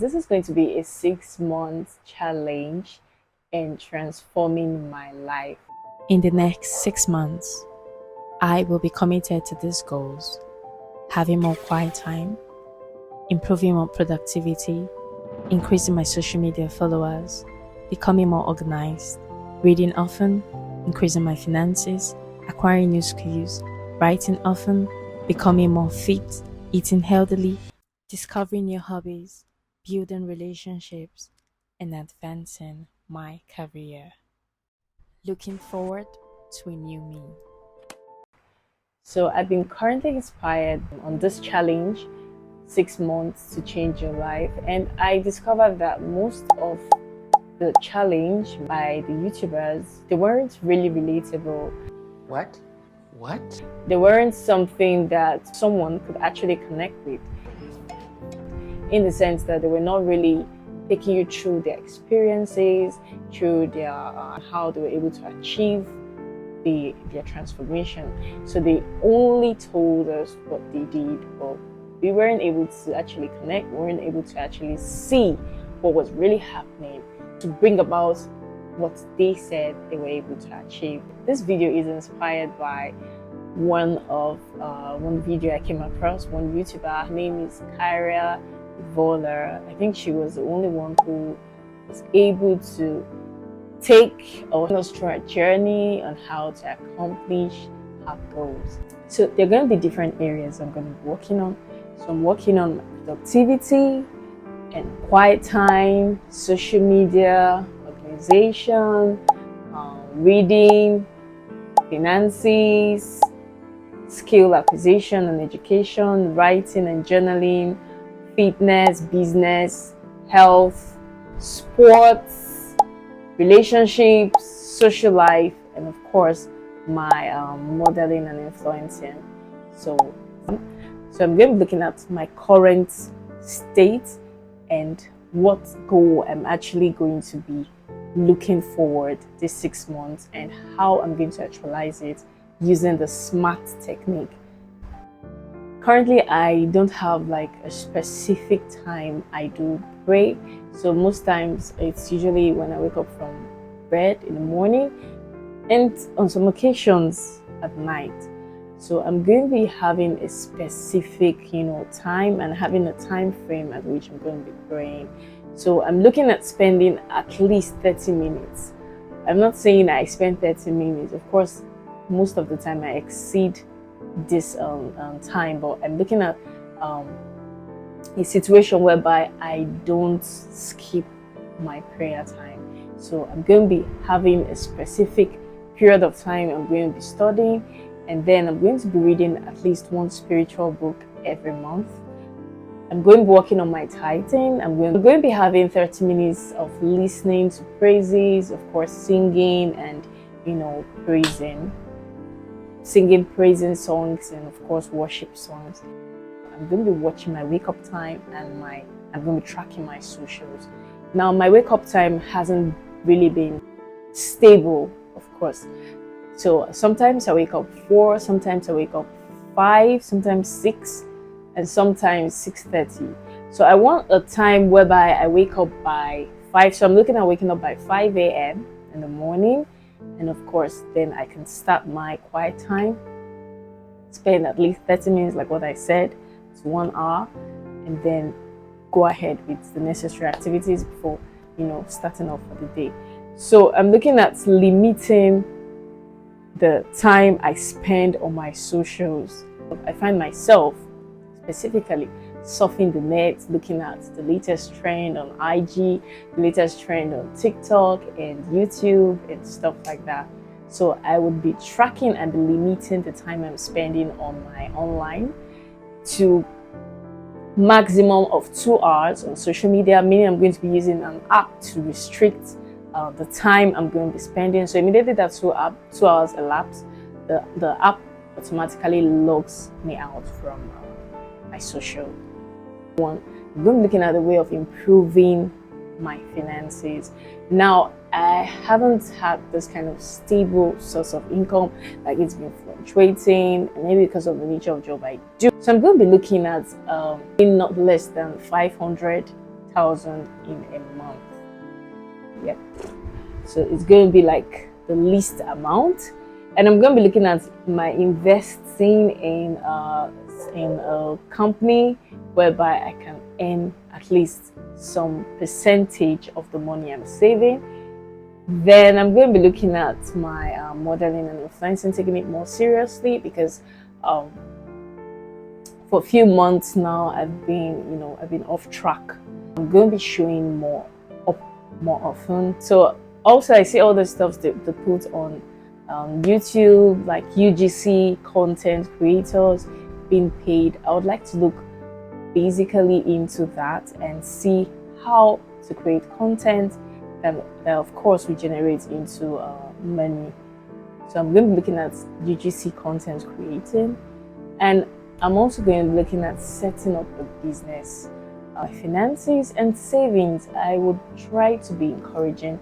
This is going to be a 6-month challenge in transforming my life. In the next 6 months, I will be committed to these goals: having more quiet time, improving my productivity, increasing my social media followers, becoming more organized, reading often, increasing my finances, acquiring new skills, writing often, becoming more fit, eating healthily, discovering new hobbies, building relationships, and advancing my career. Looking forward to a new me. So I've been currently inspired on this challenge, 6 months to change your life, and I discovered that most of the challenge by the YouTubers, they weren't really relatable. What? They weren't something that someone could actually connect with, in the sense that they were not really taking you through their experiences, through their how they were able to achieve their transformation. So they only told us what they did, but we weren't able to actually connect. We weren't able to actually see what was really happening to bring about what they said they were able to achieve. This video is inspired by one video I came across, one YouTuber. Her name is Kyria Voller. I think she was the only one who was able to take us through a journey on how to accomplish her goals. So there are going to be different areas I'm going to be working on. So I'm working on productivity and quiet time, social media, organization, reading, finances, skill acquisition and education, writing and journaling, fitness, business, health, sports, relationships, social life, and of course my modeling and influencing. So I'm going to be looking at my current state and what goal I'm actually going to be looking forward this 6 months, and how I'm going to actualize it using the SMART technique. Currently, I don't have like a specific time I do pray. So most times it's usually when I wake up from bed in the morning, and on some occasions at night. So I'm going to be having a specific, time, and having a time frame at which I'm going to be praying. So I'm looking at spending at least 30 minutes. I'm not saying I spend 30 minutes. Of course, most of the time I exceed this time, but I'm looking at a situation whereby I don't skip my prayer time. So I'm going to be having a specific period of time I'm going to be studying, and then I'm going to be reading at least one spiritual book every month. I'm going to be working on my tithing. I'm going to be having 30 minutes of listening to praises, of course singing and praising songs, and of course worship songs. I'm going to be watching my wake up time, and I'm going to be tracking my socials. Now my wake up time hasn't really been stable, of course. So sometimes I wake up 4, sometimes I wake up 5, sometimes 6, and sometimes 6:30. So I want a time whereby I wake up by 5. So I'm looking at waking up by 5 a.m. in the morning. And of course, then I can start my quiet time, spend at least 30 minutes, like what I said, to 1 hour, and then go ahead with the necessary activities before, starting off for the day. So I'm looking at limiting the time I spend on my socials. I find myself specifically surfing the net, looking at the latest trend on IG, the latest trend on TikTok and YouTube and stuff like that. So I would be tracking and limiting the time I'm spending on my online to maximum of 2 hours on social media, meaning I'm going to be using an app to restrict the time I'm going to be spending. So immediately that 2 hours elapse, the app automatically logs me out from my social one. I'm going to be looking at the way of improving my finances. Now, I haven't had this kind of stable source of income, like it's been fluctuating, and maybe because of the nature of job I do. So I'm going to be looking at not less than 500 thousand in a month. Yep. So it's going to be like the least amount, and I'm going to be looking at my investing in a company whereby I can earn at least some percentage of the money I'm saving. Then I'm going to be looking at my modeling and influencing, taking it more seriously, because for a few months now I've been off track. I'm going to be showing more often. So also I see all the stuff that they put on YouTube, like UGC content creators being paid. I would like to look basically into that and see how to create content that of course we generate into money. So I'm going to be looking at UGC content creating, and I'm also going to be looking at setting up a business. Finances and savings, I would try to be encouraging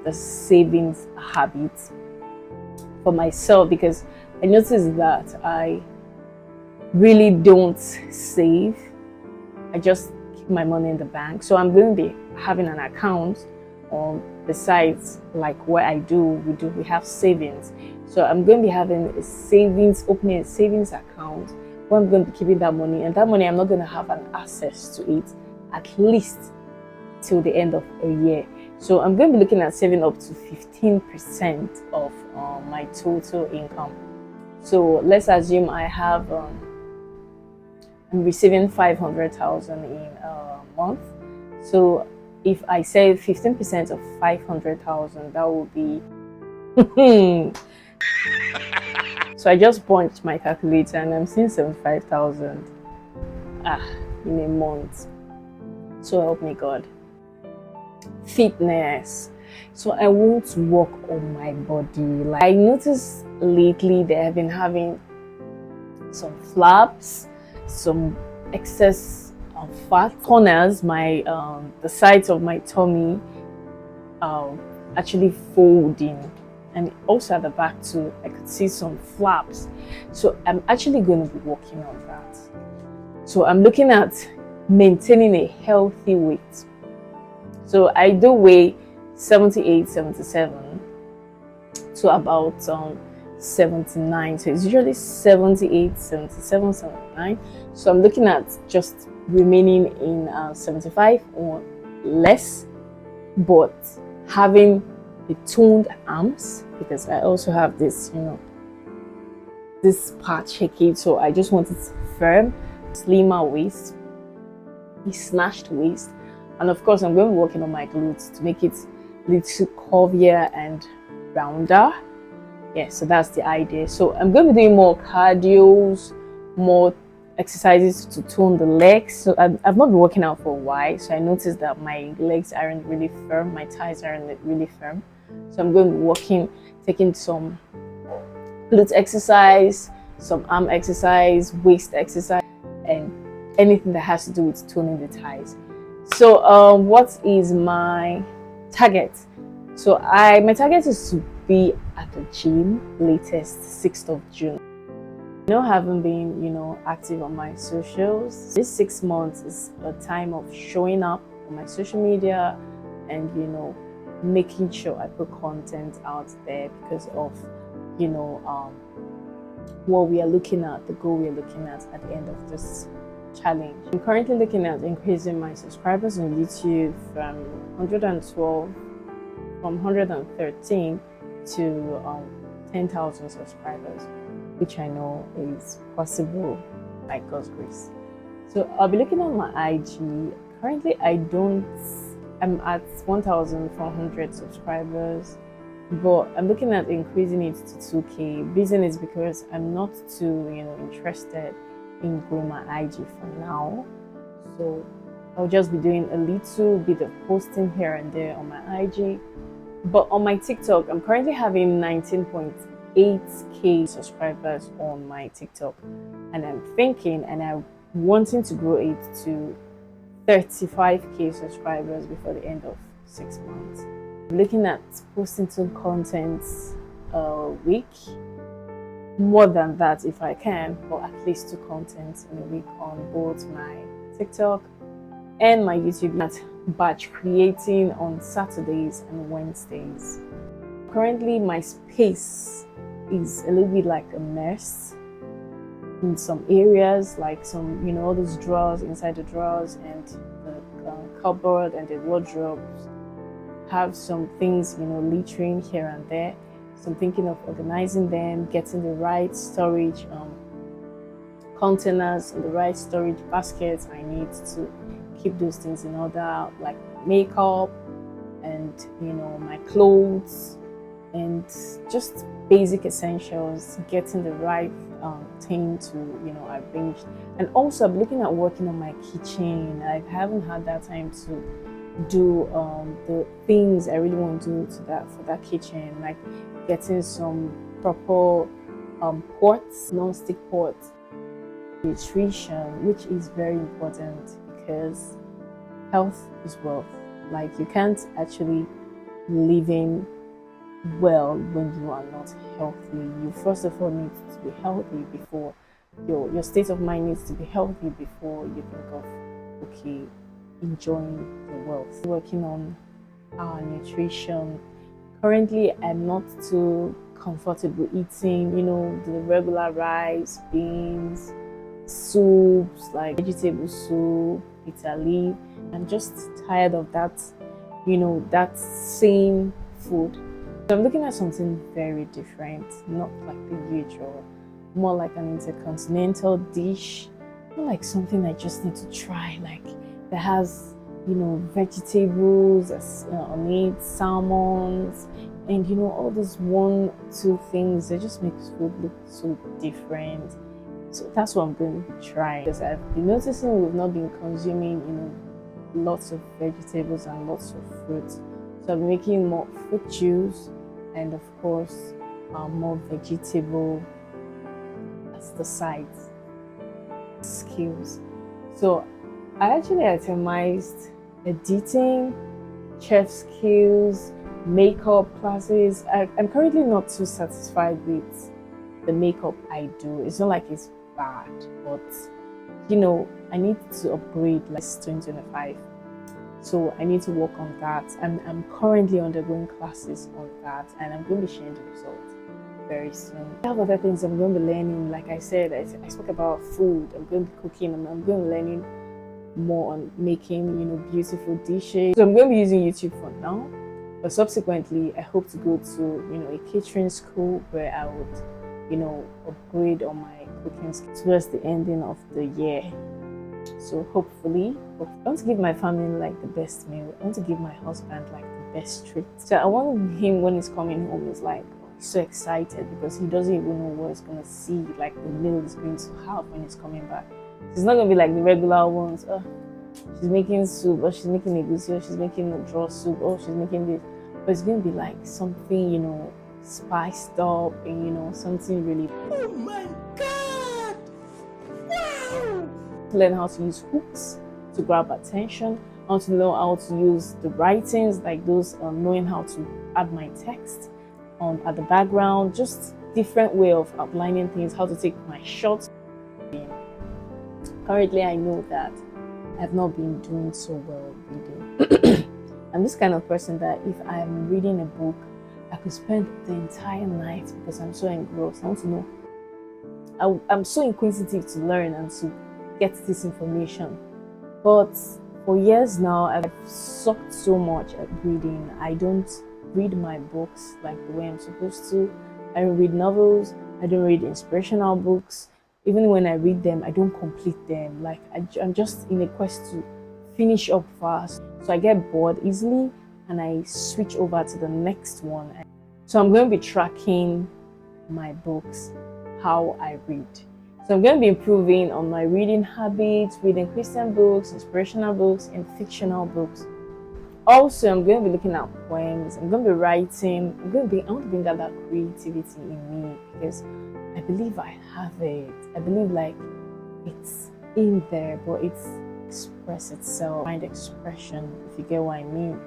the savings habit for myself, because I noticed that I really don't save. I just keep my money in the bank. So I'm going to be having an account besides like what we have savings. So I'm going to be having opening a savings account where I'm going to be keeping that money, and that money I'm not going to have an access to it at least till the end of a year. So I'm going to be looking at saving up to 15% of my total income. So let's assume I have I'm receiving 500,000 in a month. So if I save 15% of 500,000, that will be so I just punched my calculator and I'm seeing 75,000 in a month. So help me God. Fitness. So I want to work on my body. Like, I noticed lately they have been having some flaps, some excess fat corners. My the sides of my tummy actually folding, and also at the back too I could see some flaps. So I'm actually going to be working on that. So I'm looking at maintaining a healthy weight. So I do weigh 78, 77 to about 79. So it's usually 78, 77, 79. So I'm looking at just remaining in 75 or less, but having the toned arms, because I also have this, this part shaky. So I just want it firm, slimmer waist, a snatched waist. And of course, I'm going to be working on my glutes to make it a little curvier and rounder. Yeah, so that's the idea. So I'm going to be doing more cardios, more exercises to tone the legs. So I've not been working out for a while, so I noticed that my legs aren't really firm, my thighs aren't really firm. So I'm going to be working, taking some glute exercise, some arm exercise, waist exercise, and anything that has to do with toning the thighs. So what is my target? So my target is to be at the gym latest 6th of June. Haven't been active on my socials. This 6 months is a time of showing up on my social media and making sure I put content out there because of what we are looking at, the goal we are looking at the end of this challenge. I'm currently looking at increasing my subscribers on YouTube from 113 to 10,000 subscribers, which I know is possible by God's grace. So I'll be looking at my IG. Currently I'm at 1,400 subscribers, but I'm looking at increasing it to 2K. Reason is because I'm not too interested in growing my IG for now. So I'll just be doing a little bit of posting here and there on my IG. But on my TikTok, I'm currently having 19.8K subscribers on my TikTok, and I'm thinking and I'm wanting to grow it to 35K subscribers before the end of 6 months. I'm looking at posting 2 contents a week, more than that if I can, but at least 2 contents in a week on both my TikTok end my YouTube at batch creating on Saturdays and Wednesdays. Currently, my space is a little bit like a mess in some areas, like some, all those drawers inside the drawers and the cupboard and the wardrobes have some things, littering here and there. So I'm thinking of organizing them, getting the right storage containers and the right storage baskets I need to keep those things in order, like makeup and my clothes and just basic essentials, getting the right thing to arrange. And also I'm looking at working on my kitchen. I haven't had that time to do the things I really want to do for that kitchen, like getting some proper pots, non-stick pots, nutrition, which is very important because health is wealth. Like you can't actually live in well when you are not healthy. You first of all need to be healthy before your state of mind needs to be healthy before you think of enjoying the wealth. Working on our nutrition. Currently I'm not too comfortable eating the regular rice, beans, soups like vegetable soup, bitter leaf. I'm just tired of that that same food. So I'm looking at something very different, not like the usual, more like an intercontinental dish, not like something I just need to try, like that has vegetables on it, salmons, and all these 1-2 things that just makes food look so different. So that's what I'm going to try, because I've been noticing we've not been consuming lots of vegetables and lots of fruits. So I'm making more fruit juice and of course more vegetable as the sides skills. So I actually itemized editing, chef skills, makeup classes. I'm currently not too satisfied with the makeup I do. It's not like it's bad, but I need to upgrade like 2025. So I need to work on that. I'm currently undergoing classes on that, and I'm going to be sharing the results very soon. I have other things I'm going to be learning. Like I said, I spoke about food. I'm going to be cooking, and I'm going to be learning more on making beautiful dishes. So I'm going to be using YouTube for now, but subsequently I hope to go to a catering school where I would upgrade on my cooking skills towards the ending of the year. So hopefully I want to give my family like the best meal. I want to give my husband like the best treat. So I want him, when he's coming home, is like so excited because he doesn't even know what he's gonna see, like the meal he's going to have when he's coming back. It's not gonna be like the regular ones. Oh, she's making soup, or she's making a goosey, or she's making a draw soup, or she's making this. But it's gonna be like something spiced up and something really. Oh my god! Wow! Learn how to use hooks to grab attention. I want to know how to use the writings, like those knowing how to add my text at the background, just different way of outlining things, how to take my shots. Currently I know that I've not been doing so well reading. I'm this kind of person that if I'm reading a book, I could spend the entire night because I'm so engrossed. I want to know. I'm so inquisitive to learn and to get this information. But for years now, I've sucked so much at reading. I don't read my books like the way I'm supposed to. I don't read novels. I don't read inspirational books. Even when I read them, I don't complete them. Like I'm just in a quest to finish up fast. So I get bored easily and I switch over to the next one. So I'm going to be tracking my books, how I read. So I'm going to be improving on my reading habits, reading Christian books, inspirational books, and fictional books. Also, I'm going to be looking at poems. I'm going to be writing. I want to bring out that creativity in me because I believe I have it. I believe like it's in there, but it's express itself, find expression, if you get what I mean.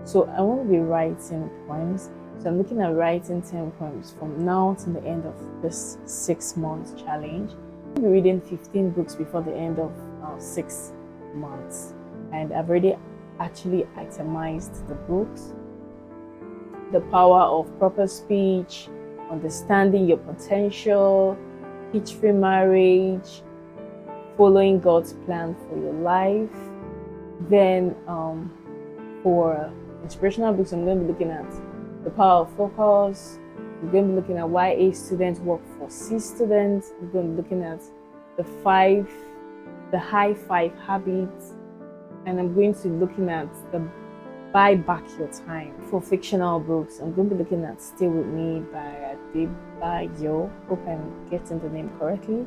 So I want to be writing poems. So I'm looking at writing 10 poems from now to the end of this 6-month challenge. I'll be reading 15 books before the end of 6 months. and I've already actually itemized the books. The Power of Proper Speech, Understanding Your Potential, Pitch-Free Marriage, Following God's Plan for Your Life. Then for inspirational books, I'm going to be looking at The Power of Focus. I'm going to be looking at Why A Student Work for C Students. I'm going to be looking at the High Five Habits. And I'm going to be looking at the Buy Back Your Time. For fictional books, I'm going to be looking at Stay With Me by Adebayo. Hope I'm getting the name correctly.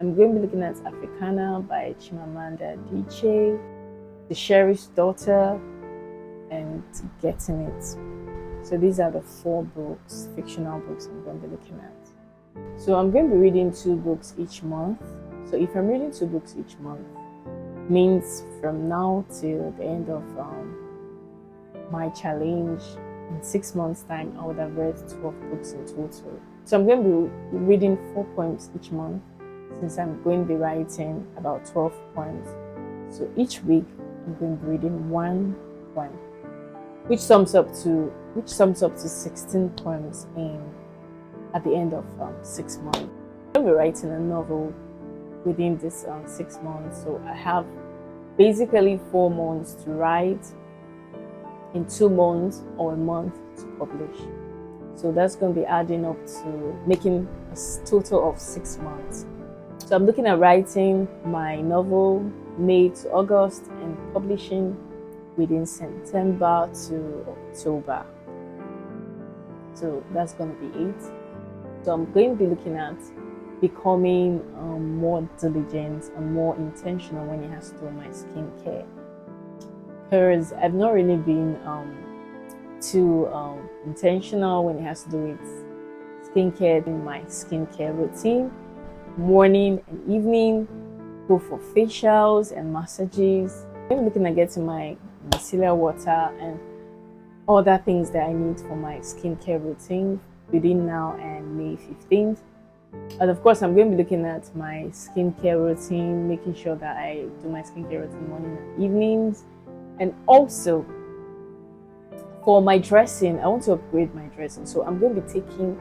I'm going to be looking at Africana by Chimamanda Adichie, The Sheriff's Daughter, and Getting It. So these are the 4 books, fictional books I'm going to be looking at. So I'm going to be reading 2 books each month. So if I'm reading 2 books each month, means from now till the end of my challenge, in 6 months' time, I would have read 12 books in total. So I'm going to be reading 4 poems each month, since I'm going to be writing about 12 poems. So each week, I'm going to be reading 1 poem, which sums up to 16 poems at the end of 6 months. I'm going to be writing a novel within this 6 months. So I have basically 4 months to write, in 2 months or a month to publish. So that's going to be adding up to making a total of 6 months. So I'm looking at writing my novel May to August and publishing within September to October. So that's going to be it. So I'm going to be looking at becoming more diligent and more intentional when it has to do with my skincare, because I've not really been too intentional when it has to do with skincare. In my skincare routine, morning and evening, go for facials and massages. I'm looking at getting my micellar water and other things that I need for my skincare routine within now and May 15th. And of course, I'm going to be looking at my skincare routine, making sure that I do my skincare routine morning and evenings. And also, for my dressing, I want to upgrade my dressing. So I'm going to be taking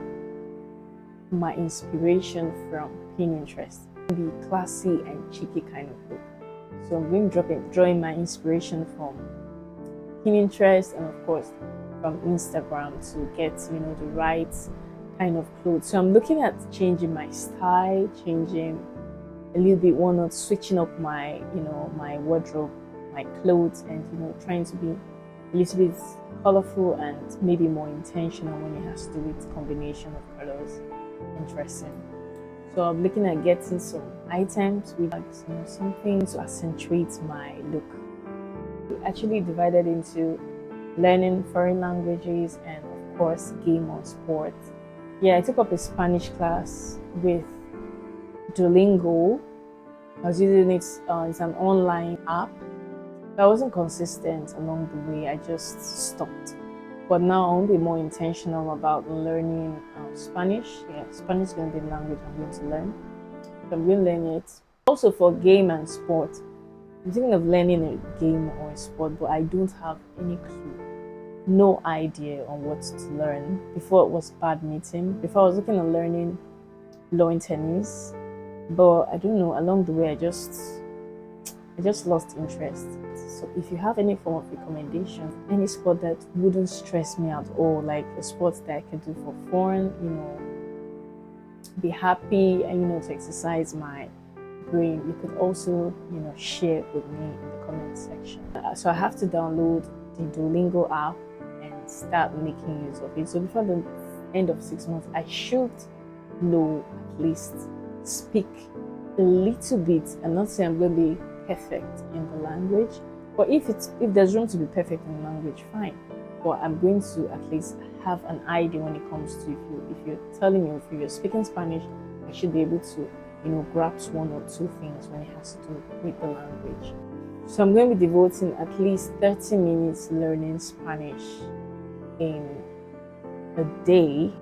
my inspiration from Pinterest, the classy and cheeky kind of look. So I'm going to be drawing my inspiration from Pinterest and of course from Instagram to get the right kind of clothes. So I'm looking at changing my style, changing a little bit, not switching up my my wardrobe, my clothes, and trying to be a little bit colorful and maybe more intentional when it has to do with combination of colors and dressing. So I'm looking at getting some items with something to accentuate my look. We actually divided into learning foreign languages and of course game or sport. Yeah, I took up a Spanish class with Duolingo. I was using it, it's an online app. But I wasn't consistent along the way, I just stopped. But now I want to be more intentional about learning Spanish. Yeah, Spanish is going to be the language I'm going to learn. So I'm going to learn it. Also for game and sport. I'm thinking of learning a game or a sport, but I don't have any clue. No idea on what to learn. Before it was badminton. Before I was looking at learning lawn tennis. But I don't know, along the way I just lost interest. So if you have any form of recommendation, any sport that wouldn't stress me at all, like a sport that I could do for fun, be happy and to exercise my brain, you could also share with me in the comment section. So I have to download the Duolingo app and start making use of it. So before the end of 6 months, I should know at least speak a little bit. I'm not saying I'm going to be perfect in the language, but if there's room to be perfect in the language, fine. But I'm going to at least have an idea when it comes to if you're telling me, if you're speaking Spanish, I should be able to grasp 1 or 2 things when it has to do with the language. So I'm going to be devoting at least 30 minutes learning Spanish in a day.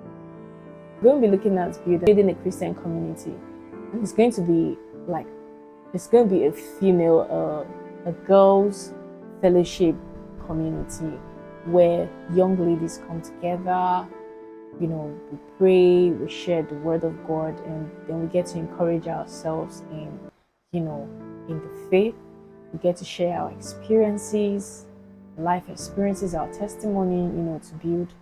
I'm going to be looking at building a Christian community, and it's going to be a female, a girls fellowship community where young ladies come together. You know, we pray, we share the word of God, and then we get to encourage ourselves in, you know, in the faith. We get to share our experiences, life experiences, our testimony, you know, to build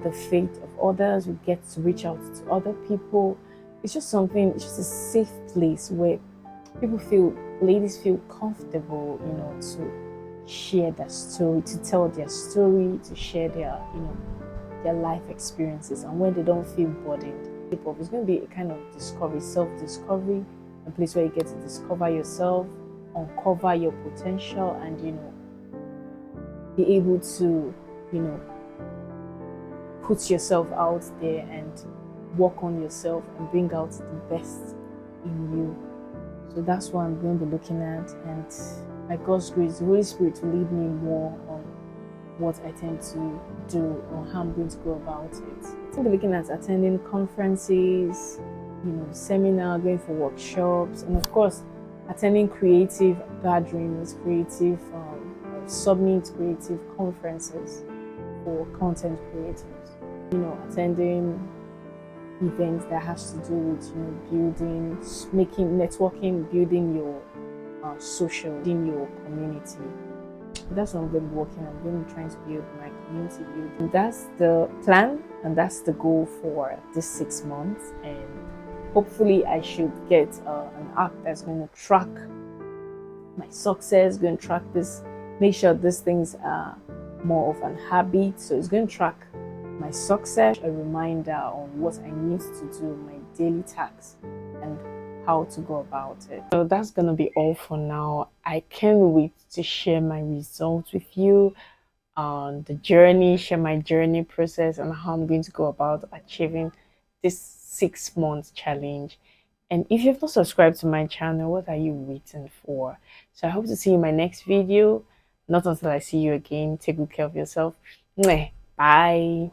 the faith of others. We get to reach out to other people. It's just something, it's just a safe place where ladies feel comfortable, you know, to share their story, to tell their story, to share their, you know, their life experiences, and when they don't feel burdened. It's going to be a kind of discovery, self-discovery, a place where you get to discover yourself, uncover your potential, and, you know, be able to, you know, put yourself out there and work on yourself and bring out the best in you. So that's what I'm going to be looking at, and by God's grace, the Holy Spirit will lead me more on what I tend to do or how I'm going to go about it. I'm looking at attending conferences, you know, seminars, going for workshops, and of course, attending creative gatherings, creative summits, creative conferences for content creators. You know, attending events that has to do with, you know, building, making, networking, building your social, in your community. That's what I'm going to be working on. I'm going to be trying to build my community building. That's the plan and that's the goal for this 6 months. And hopefully I should get an app that's going to track my success, going to track this, make sure these things are more of an habit. So it's going to track my success, a reminder on what I need to do, my daily tasks, and how to go about it. So that's gonna be all for now. I can't wait to share my results with you on the journey, share my journey process, and how I'm going to go about achieving this 6-month challenge. And if you've not subscribed to my channel, what are you waiting for? So I hope to see you in my next video. Not until I see you again. Take good care of yourself. Bye.